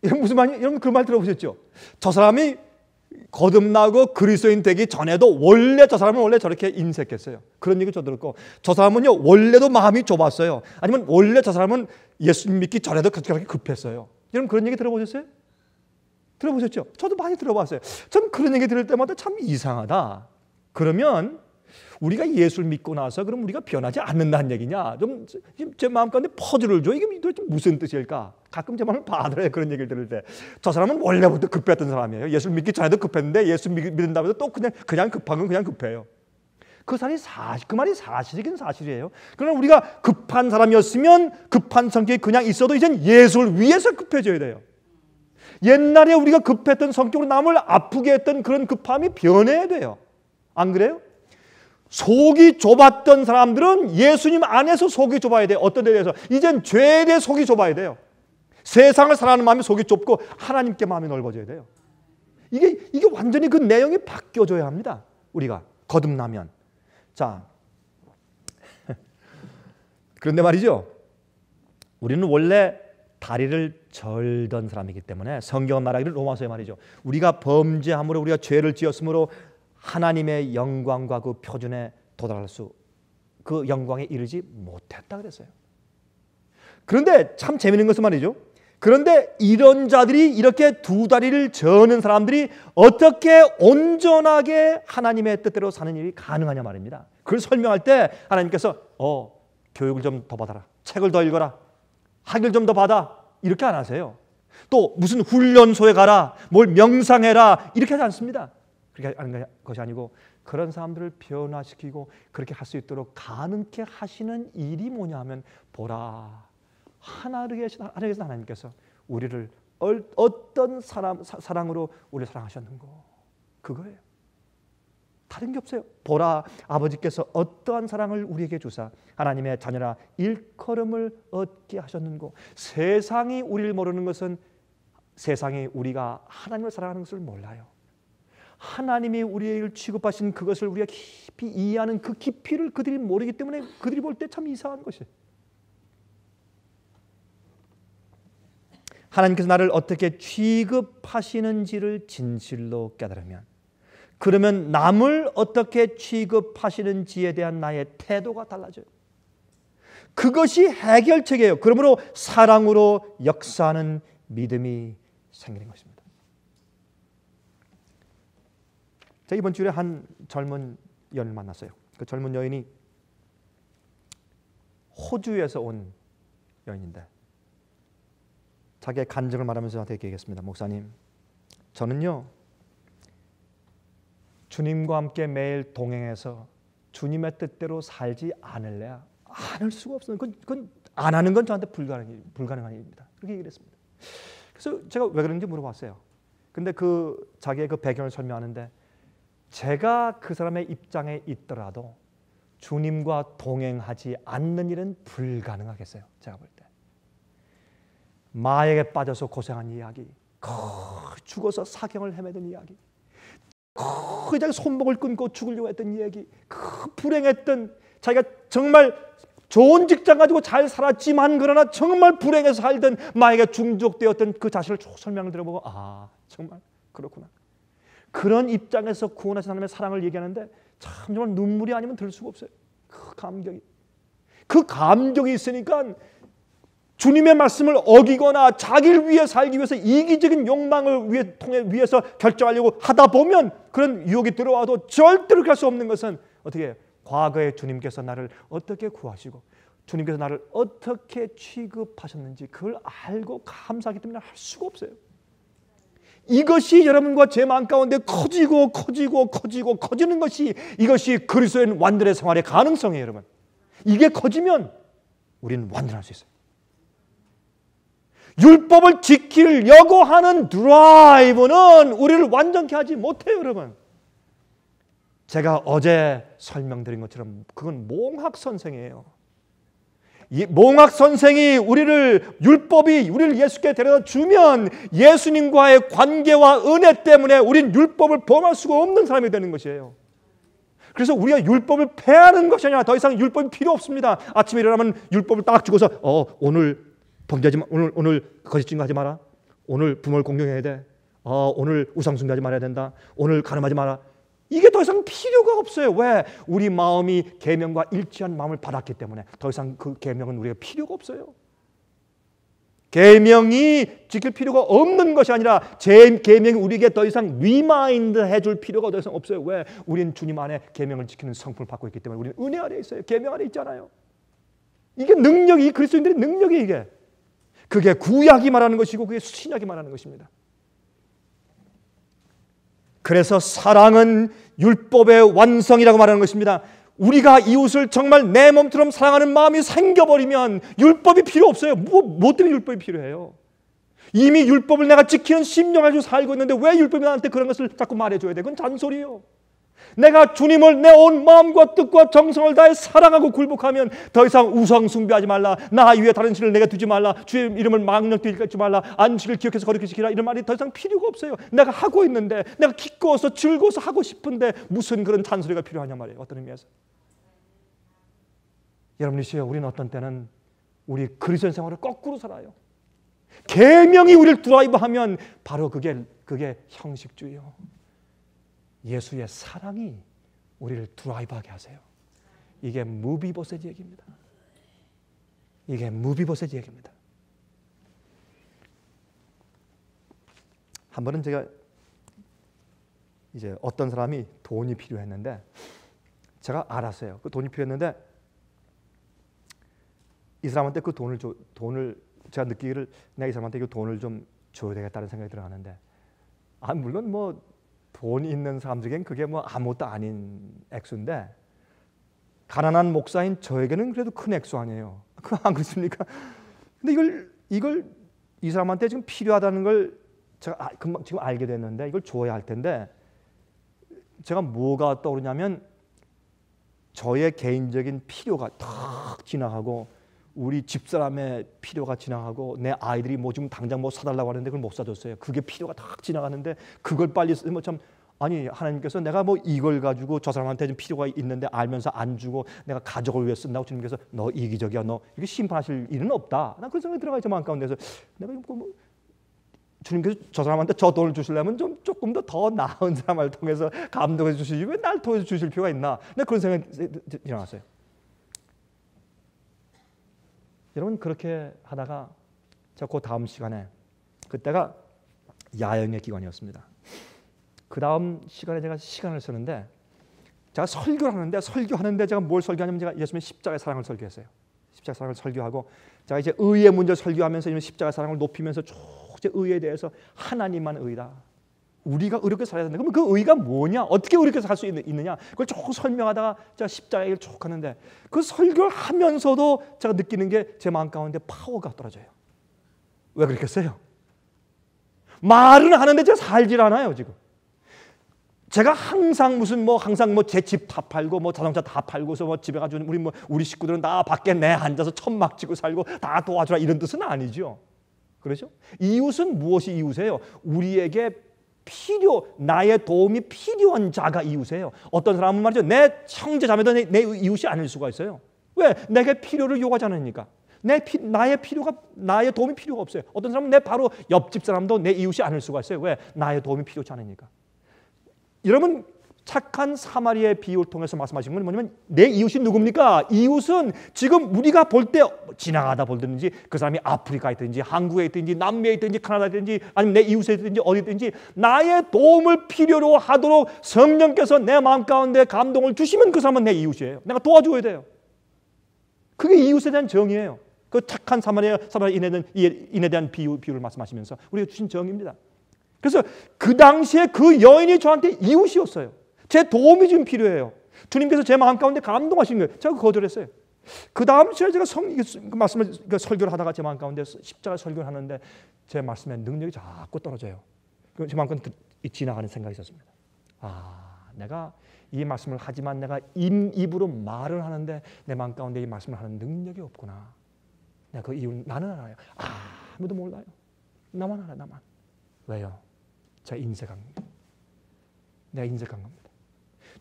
이런 무슨 말이에요? 여러분 그 말 들어보셨죠? 저 사람이 거듭나고 그리스도인 되기 전에도 원래 저 사람은 원래 저렇게 인색했어요. 그런 얘기 저 들었고 저 사람은요 원래도 마음이 좁았어요. 아니면 원래 저 사람은 예수 믿기 전에도 그렇게 급했어요. 여러분 그런 얘기 들어보셨어요? 들어보셨죠? 저도 많이 들어봤어요. 전 그런 얘기 들을 때마다 참 이상하다. 그러면 우리가 예수를 믿고 나서 그럼 우리가 변하지 않는다는 얘기냐? 좀 제 마음 가운데 퍼즐을 줘. 이게 도대체 무슨 뜻일까? 가끔 제 마음을 받아요. 그런 얘기를 들을 때. 저 사람은 원래부터 급했던 사람이에요. 예수를 믿기 전에도 급했는데 예수 믿은 다음에 또 그냥 급한 건 그냥 급해요. 그 말이 사실이긴 사실이에요. 그러나 우리가 급한 사람이었으면 급한 성격이 그냥 있어도 이젠 예수를 위해서 급해져야 돼요. 옛날에 우리가 급했던 성격으로 남을 아프게 했던 그런 급함이 변해야 돼요. 안 그래요? 속이 좁았던 사람들은 예수님 안에서 속이 좁아야 돼요. 어떤 데 대해서? 이젠 죄에 대해 속이 좁아야 돼요. 세상을 사랑하는 마음이 속이 좁고 하나님께 마음이 넓어져야 돼요. 이게 완전히 그 내용이 바뀌어져야 합니다. 우리가 거듭나면. 자, 그런데 말이죠. 우리는 원래 다리를 절던 사람이기 때문에 성경은 말하기를 로마서에 말이죠. 우리가 범죄함으로 우리가 죄를 지었으므로 하나님의 영광과 그 표준에 도달할 그 영광에 이르지 못했다 그랬어요. 그런데 참 재미있는 것은 말이죠. 그런데 이런 자들이 이렇게 두 다리를 저는 사람들이 어떻게 온전하게 하나님의 뜻대로 사는 일이 가능하냐 말입니다. 그걸 설명할 때 하나님께서 교육을 좀 더 받아라. 책을 더 읽어라. 학위를 좀 더 받아. 이렇게 안 하세요. 또 무슨 훈련소에 가라. 뭘 명상해라. 이렇게 하지 않습니다. 그렇게 하는 것이 아니고 그런 사람들을 변화시키고 그렇게 할 수 있도록 가능케 하시는 일이 뭐냐 하면 보라. 하나님께서 하나님께서 우리를 어떤 사랑으로 우리를 사랑하셨는고 그거예요. 다른 게 없어요. 보라 아버지께서 어떠한 사랑을 우리에게 주사 하나님의 자녀라 일컬음을 얻게 하셨는고. 세상이 우리를 모르는 것은 세상이 우리가 하나님을 사랑하는 것을 몰라요. 하나님이 우리를 취급하신 그것을 우리가 깊이 이해하는 그 깊이를 그들이 모르기 때문에 그들이 볼 때 참 이상한 것이에요. 하나님께서 나를 어떻게 취급하시는지를 진실로 깨달으면 그러면 남을 어떻게 취급하시는지에 대한 나의 태도가 달라져요. 그것이 해결책이에요. 그러므로 사랑으로 역사하는 믿음이 생기는 것입니다. 제가 이번 주에 한 젊은 여인을 만났어요. 그 젊은 여인이 호주에서 온 여인인데 자기의 간증을 말하면서 저한테 얘기했습니다. 목사님, 저는요 주님과 함께 매일 동행해서 주님의 뜻대로 살지 않을래야 않을 수가 없어요. 그건 안 하는 건 저한테 불가능한 일입니다. 그렇게 얘기를 했습니다. 그래서 제가 왜 그런지 물어봤어요. 근데 자기의 그 배경을 설명하는데 제가 그 사람의 입장에 있더라도 주님과 동행하지 않는 일은 불가능하겠어요. 제가 볼 때. 마약에 빠져서 고생한 이야기, 죽어서 사경을 헤매던 이야기, 자기 손목을 끊고 죽으려고 했던 이야기, 불행했던 자기가 정말 좋은 직장 가지고 잘 살았지만 그러나 정말 불행해서 살던 마약에 중독되었던 그 자신을 설명을 들어보고 정말 그렇구나. 그런 입장에서 구원하신 하나님의 사랑을 얘기하는데 참 정말 눈물이 아니면 들 수가 없어요. 그 감격이 있으니까 주님의 말씀을 어기거나 자기를 위해 살기 위해서 이기적인 욕망을 위해서 결정하려고 하다 보면 그런 유혹이 들어와도 절대로 할 수 없는 것은 어떻게 해요? 과거에 주님께서 나를 어떻게 구하시고 주님께서 나를 어떻게 취급하셨는지 그걸 알고 감사하기 때문에 할 수가 없어요. 이것이 여러분과 제 마음 가운데 커지고 커지는 것이 이것이 그리스도인 완전의 생활의 가능성이에요. 여러분, 이게 커지면 우리는 완전할 수 있어요. 율법을 지키려고 하는 드라이브는 우리를 완전케 하지 못해요. 여러분, 제가 어제 설명드린 것처럼 그건 몽학선생이에요. 이 몽학선생이 율법이 우리를 예수께 데려다 주면 예수님과의 관계와 은혜 때문에 우린 율법을 범할 수가 없는 사람이 되는 것이에요. 그래서 우리가 율법을 폐하는 것이 아니라 더 이상 율법이 필요 없습니다. 아침에 일어나면 율법을 딱 주고서 오늘 범죄하지 마, 오늘 거짓 증거하지 마라, 오늘 부모를 공경해야 돼, 오늘 우상 숭배하지 말아야 된다, 오늘 간음하지 마라. 이게 더 이상 필요가 없어요. 왜? 우리 마음이 계명과 일치한 마음을 받았기 때문에 더 이상 그 계명은 우리가 필요가 없어요. 계명이 지킬 필요가 없는 것이 아니라 제 계명이 우리에게 더 이상 리마인드 해줄 필요가 더 이상 없어요. 왜? 우리는 주님 안에 계명을 지키는 성품을 받고 있기 때문에 우리는 은혜 아래 있어요. 계명 아래 있잖아요. 이게 능력이, 그리스도인들의 능력이 이게. 그게 구약이 말하는 것이고 그게 신약이 말하는 것입니다. 그래서 사랑은 율법의 완성이라고 말하는 것입니다. 우리가 이웃을 정말 내 몸처럼 사랑하는 마음이 생겨버리면 율법이 필요 없어요. 뭐 때문에 율법이 필요해요? 이미 율법을 내가 지키는 심령 가지고 살고 있는데 왜 율법이 나한테 그런 것을 자꾸 말해줘야 돼? 그건 잔소리예요. 내가 주님을 내 온 마음과 뜻과 정성을 다해 사랑하고 굴복하면 더 이상 우상 숭배하지 말라, 나 위에 다른 신을 내게 두지 말라, 주의 이름을 망령되이 읽지 말라, 안식을 기억해서 거룩히 지키라, 이런 말이 더 이상 필요가 없어요. 내가 하고 있는데, 내가 기꺼워서 즐거워서 하고 싶은데 무슨 그런 잔소리가 필요하냐 말이에요. 어떤 의미에서. 여러분이시여, 우리는 어떤 때는 우리 그리스도인 생활을 거꾸로 살아요. 계명이 우리를 드라이브하면 바로 그게 형식주의요. 예수의 사랑이 우리를 드라이브하게 하세요. 이게 무비보셋 얘기입니다. 이게 무비보셋 얘기입니다. 한 번은 제가 이제 어떤 사람이 돈이 필요했는데 제가 알았어요. 그 돈이 필요했는데 이 사람한테 그 돈을 제가 느끼기를 내가 이 사람한테 그 돈을 좀 줘야 되겠다는 생각이 들어가는데 물론 뭐 돈이 있는 사람들에겐 그게 뭐 아무것도 아닌 액수인데 가난한 목사인 저에게는 그래도 큰 액수 아니에요. 안 그렇습니까? 근데 이걸 이 사람한테 지금 필요하다는 걸 제가 금방 지금 알게 됐는데 이걸 줘야 할 텐데 제가 뭐가 떠오르냐면 저의 개인적인 필요가 탁 지나가고 우리 집사람의 필요가 지나가고 내 아이들이 뭐 지금 당장 뭐 사달라고 하는데 그걸 못 사줬어요. 그게 필요가 탁 지나가는데 그걸 빨리 쓰면 참 아니 하나님께서 내가 뭐 이걸 가지고 저 사람한테 좀 필요가 있는데 알면서 안 주고 내가 가족을 위해 쓴다고 주님께서 너 이기적이야, 너 이게 심판하실 일은 없다. 난 그런 생각이 들어가요. 저 마음 가운데서 내가 뭐 주님께서 저 사람한테 저 돈을 주시려면 좀 조금 더 나은 사람을 통해서 감동해 주시지 왜 날 통해서 주실 필요가 있나? 내 그런 생각이 일어났어요. 여러분 그렇게 하다가 제가 그 다음 시간에 그때가 야영의 기간이었습니다. 그 다음 시간에 제가 시간을 쓰는데 제가 설교를 하는데 제가 뭘 설교하냐면 제가 예수님의 십자가의 사랑을 설교했어요. 십자가의 사랑을 설교하고 제가 이제 의의 문제를 설교하면서 십자가의 사랑을 높이면서 쭉 이제 의에 대해서 하나님만 의다. 우리가 의롭게 살아야 된다. 그러면 그 의가 뭐냐? 어떻게 의롭게 살 수 있느냐? 그걸 쭉 설명하다가 제가 십자가 얘기를 쭉 하는데 그 설교를 하면서도 제가 느끼는 게 제 마음 가운데 파워가 떨어져요. 왜 그렇겠어요? 말은 하는데 제가 살질 않아요 지금. 제가 항상 제 집 다 팔고 뭐 자동차 다 팔고서 뭐 집에 가지고 우리 식구들은 다 밖에 내 앉아서 천막 치고 살고 다 도와주라 이런 뜻은 아니죠. 그렇죠? 이웃은 무엇이 이웃이에요? 우리에게 나의 도움이 필요한 자가 이웃이에요. 어떤 사람은 말이죠. 내 형제 자매도 내 이웃이 아닐 수가 있어요. 왜? 내게 필요를 요구하지 않으니까. 나의 도움이 필요가 없어요. 어떤 사람은 내 바로 옆집 사람도 내 이웃이 아닐 수가 있어요. 왜? 나의 도움이 필요치 않으니까. 여러분 착한 사마리아의 비유를 통해서 말씀하신 건 뭐냐면 내 이웃이 누굽니까? 이웃은 지금 우리가 볼 때 지나가다 보든지 그 사람이 아프리카에 있든지 한국에 있든지 남미에 있든지 카나다에 있든지 아니면 내 이웃에 있든지 어디 있든지 나의 도움을 필요로 하도록 성령께서 내 마음 가운데 감동을 주시면 그 사람은 내 이웃이에요. 내가 도와줘야 돼요. 그게 이웃에 대한 정의예요. 그 착한 사마리아인에 대한 비유를 말씀하시면서 우리가 주신 정의입니다. 그래서 그 당시에 그 여인이 저한테 이웃이었어요. 제 도움이 지금 필요해요. 주님께서 제 마음 가운데 감동하신 거예요. 제가 거절했어요. 그 다음 시간에 제가 설교를 하다가 제 마음 가운데 십자가 설교를 하는데 제 말씀에 능력이 자꾸 떨어져요. 제 마음 가운데 지나가는 생각이 있었습니다. 내가 이 말씀을 하지만 내가 입으로 말을 하는데 내 마음 가운데 이 말씀을 하는 능력이 없구나. 내가 그 이유는 나는 알아요. 아무도 몰라요. 나만 알아요. 나만. 왜요? 제가 인색한 겁니다. 내가 인색한 겁니다.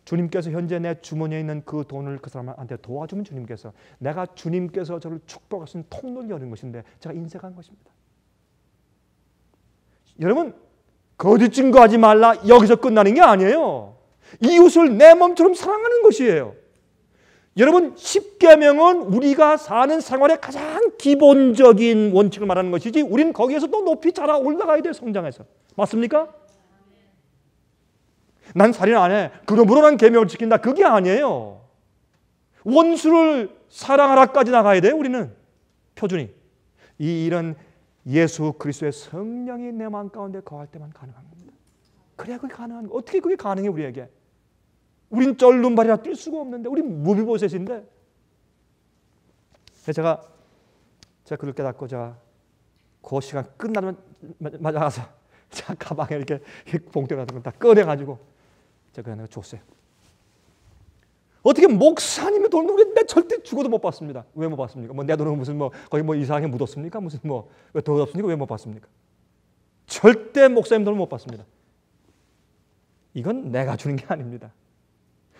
주님께서 현재 내 주머니에 있는 그 돈을 그 사람한테 도와주면 주님께서 저를 축복할 수 있는 통로를 여는 것인데 제가 인색한 것입니다. 여러분 거짓 증거하지 말라 여기서 끝나는 게 아니에요. 이웃을 내 몸처럼 사랑하는 것이에요. 여러분 10계명은 우리가 사는 생활의 가장 기본적인 원칙을 말하는 것이지 우리는 거기에서 또 높이 자라 올라가야 돼요. 성장해서. 맞습니까? 난 살인 안 해. 그러므로 난 계명을 지킨다. 그게 아니에요. 원수를 사랑하라까지 나가야 돼요. 우리는 표준이. 이 일은 예수 그리스도의 성령이 내 마음 가운데 거할 때만 가능한 겁니다. 그래야 그게 가능한 거예요. 어떻게 그게 가능해 우리에게. 우린 쩔눈발이라 뛸 수가 없는데 우린 무비보셋인데. 제가 그걸 깨닫고 그 시간 끝나면 맞아가서 자 가방에 이렇게 봉투 같은 걸 다 꺼내가지고 제가 그냥 줬어요. 어떻게 목사님의 돈을 내 절대 죽어도 못 받습니다. 왜 못 받습니까? 내 돈은 무슨 거기 이상하게 묻었습니까? 무슨 왜 돈 없습니까? 왜 못 받습니까? 절대 목사님 돈을 못 받습니다. 이건 내가 주는 게 아닙니다.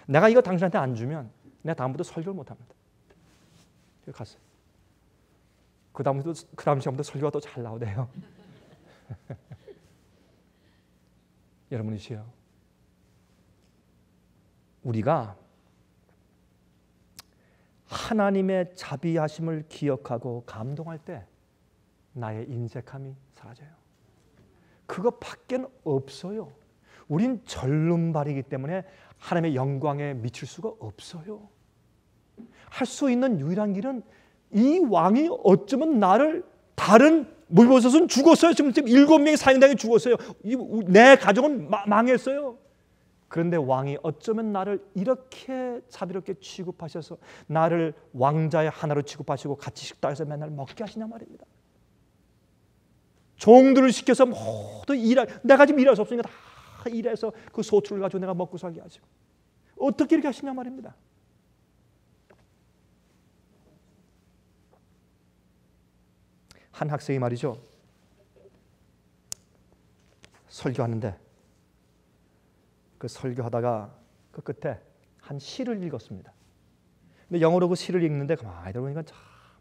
내가 이거 당신한테 안 주면 내가 다음부터 설교를 못 합니다. 갔어요. 그 다음 시간부터 설교가 더 잘 나오대요. 여러분이시여, 우리가 하나님의 자비하심을 기억하고 감동할 때 나의 인색함이 사라져요. 그것밖에 없어요. 우린 절름발이기 때문에 하나님의 영광에 미칠 수가 없어요. 할 수 있는 유일한 길은 이 왕이 어쩌면 나를 다른 무비보셋은 죽었어요. 지금 7명의 사형당에 죽었어요. 내 가족은 망했어요. 그런데 왕이 어쩌면 나를 이렇게 자비롭게 취급하셔서 나를 왕자의 하나로 취급하시고 같이 식당에서 맨날 먹게 하시냐 말입니다. 종들을 시켜서 모두 내가 지금 일할 수 없으니까 다 일해서 그 소출을 가지고 내가 먹고 살게 하시고 어떻게 이렇게 하시냐 말입니다. 한 학생이 말이죠, 설교하는데 그 설교하다가 그 끝에 한 시를 읽었습니다. 근데 영어로 그 시를 읽는데 가만히 들어보니까 참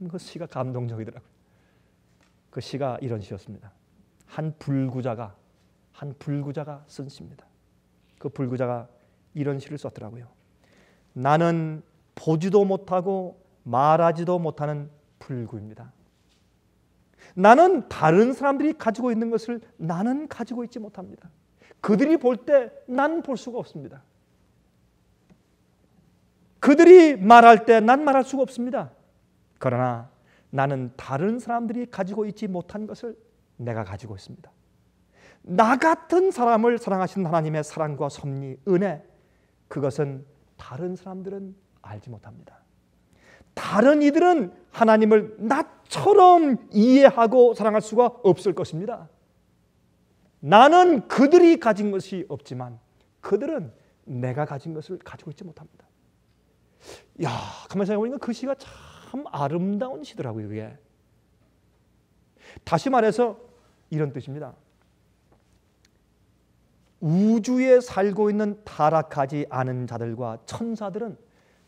그 시가 감동적이더라고요. 그 시가 이런 시였습니다. 한 불구자가 쓴 시입니다. 그 불구자가 이런 시를 썼더라고요. 나는 보지도 못하고 말하지도 못하는 불구입니다. 나는 다른 사람들이 가지고 있는 것을 나는 가지고 있지 못합니다. 그들이 볼 때 난 볼 수가 없습니다. 그들이 말할 때 난 말할 수가 없습니다. 그러나 나는 다른 사람들이 가지고 있지 못한 것을 내가 가지고 있습니다. 나 같은 사람을 사랑하시는 하나님의 사랑과 섭리, 은혜, 그것은 다른 사람들은 알지 못합니다. 다른 이들은 하나님을 나처럼 이해하고 사랑할 수가 없을 것입니다. 나는 그들이 가진 것이 없지만 그들은 내가 가진 것을 가지고 있지 못합니다. 야, 가만히 생각해보니까 그 시가 참 아름다운 시더라고요. 그게. 다시 말해서 이런 뜻입니다. 우주에 살고 있는 타락하지 않은 자들과 천사들은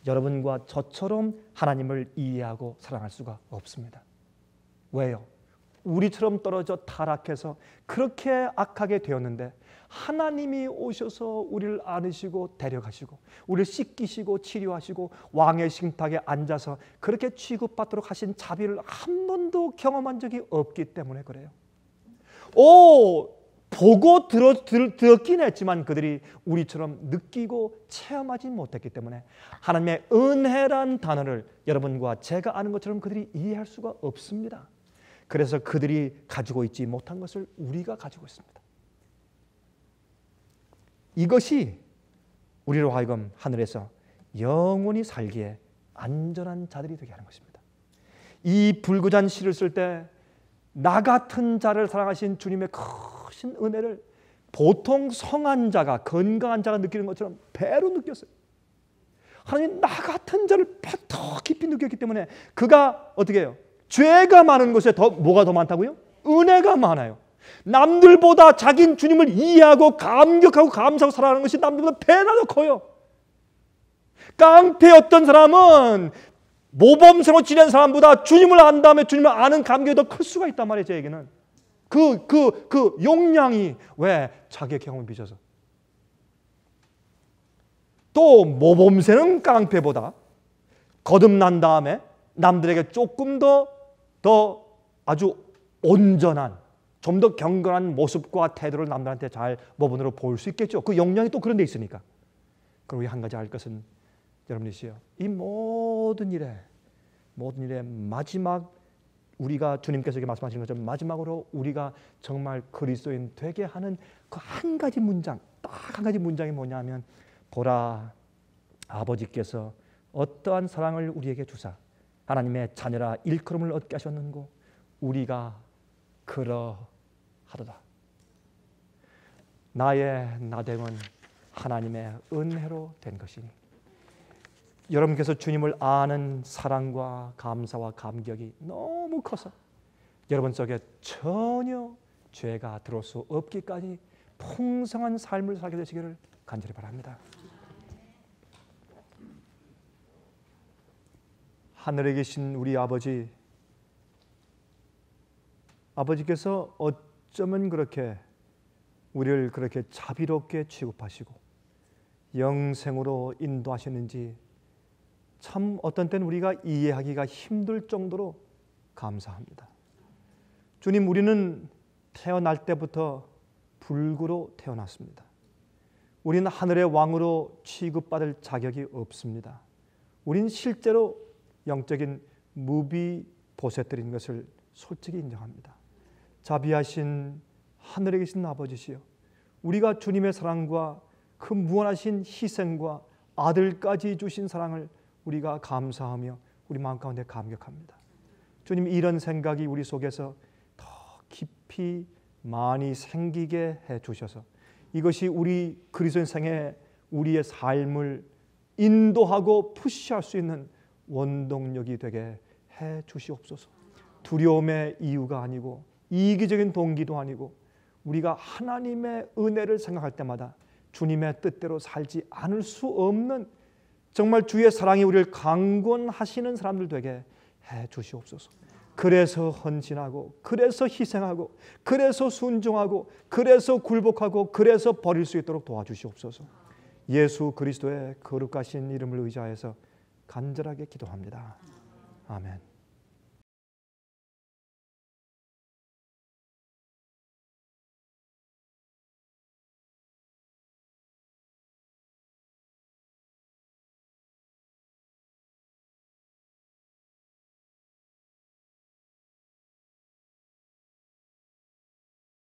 여러분과 저처럼 하나님을 이해하고 사랑할 수가 없습니다. 왜요? 우리처럼 떨어져 타락해서 그렇게 악하게 되었는데 하나님이 오셔서 우리를 안으시고 데려가시고 우리를 씻기시고 치료하시고 왕의 식탁에 앉아서 그렇게 취급받도록 하신 자비를 한 번도 경험한 적이 없기 때문에 그래요. 보고 들었긴 했지만 그들이 우리처럼 느끼고 체험하지 못했기 때문에 하나님의 은혜란 단어를 여러분과 제가 아는 것처럼 그들이 이해할 수가 없습니다. 그래서 그들이 가지고 있지 못한 것을 우리가 가지고 있습니다. 이것이 우리로 하여금 하늘에서 영원히 살기에 안전한 자들이 되게 하는 것입니다. 이 불구잔 시를 쓸 때 나 같은 자를 사랑하신 주님의 크신 은혜를 보통 성한 자가, 건강한 자가 느끼는 것처럼 배로 느꼈어요. 하나님 나 같은 자를 더 깊이 느꼈기 때문에 그가 어떻게 해요? 죄가 많은 곳에 뭐가 더 많다고요? 은혜가 많아요. 남들보다 자긴 주님을 이해하고 감격하고 감사하고 살아가는 것이 남들보다 배나 더 커요. 깡패였던 사람은 모범생으로 지낸 사람보다 주님을 안 다음에 주님을 아는 감격이 더 클 수가 있단 말이에요. 제 얘기는 그 용량이 왜 자기의 경험을 빚어서. 또 모범생은 깡패보다 거듭난 다음에 남들에게 조금 더 아주 온전한, 좀 더 경건한 모습과 태도를 남들한테 잘 모범으로 볼 수 있겠죠. 그 역량이 또 그런 데 있으니까. 그리고 한 가지 알 것은 여러분이시요, 이 모든 일에 마지막, 우리가 주님께서 이렇게 말씀하신 것처럼 마지막으로 우리가 정말 그리스도인 되게 하는 그 한 가지 문장, 딱 한 가지 문장이 뭐냐면, 보라, 아버지께서 어떠한 사랑을 우리에게 주사 하나님의 자녀라 일컬음을 얻게 하셨는고 우리가 그러하도다. 나의 나됨은 하나님의 은혜로 된 것이니, 여러분께서 주님을 아는 사랑과 감사와 감격이 너무 커서 여러분 속에 전혀 죄가 들어올 수 없기까지 풍성한 삶을 살게 되시기를 간절히 바랍니다. 하늘에 계신 우리 아버지께서 어쩌면 그렇게 우리를 그렇게 자비롭게 취급하시고 영생으로 인도하셨는지 참 어떤 때는 우리가 이해하기가 힘들 정도로 감사합니다. 주님, 우리는 태어날 때부터 불구로 태어났습니다. 우리는 하늘의 왕으로 취급받을 자격이 없습니다. 우리는 실제로 영적인 무비보셋들인 것을 솔직히 인정합니다. 자비하신 하늘에 계신 아버지시여, 우리가 주님의 사랑과 그 무한하신 희생과 아들까지 주신 사랑을 우리가 감사하며 우리 마음 가운데 감격합니다. 주님, 이런 생각이 우리 속에서 더 깊이 많이 생기게 해주셔서 이것이 우리 그리스도인 생애 우리의 삶을 인도하고 푸시할 수 있는 원동력이 되게 해 주시옵소서. 두려움의 이유가 아니고 이기적인 동기도 아니고 우리가 하나님의 은혜를 생각할 때마다 주님의 뜻대로 살지 않을 수 없는 정말 주의 사랑이 우리를 강권하시는 사람들 되게 해 주시옵소서. 그래서 헌신하고, 그래서 희생하고, 그래서 순종하고, 그래서 굴복하고, 그래서 버릴 수 있도록 도와주시옵소서. 예수 그리스도의 거룩하신 이름을 의지하여서 간절하게 기도합니다. 아멘.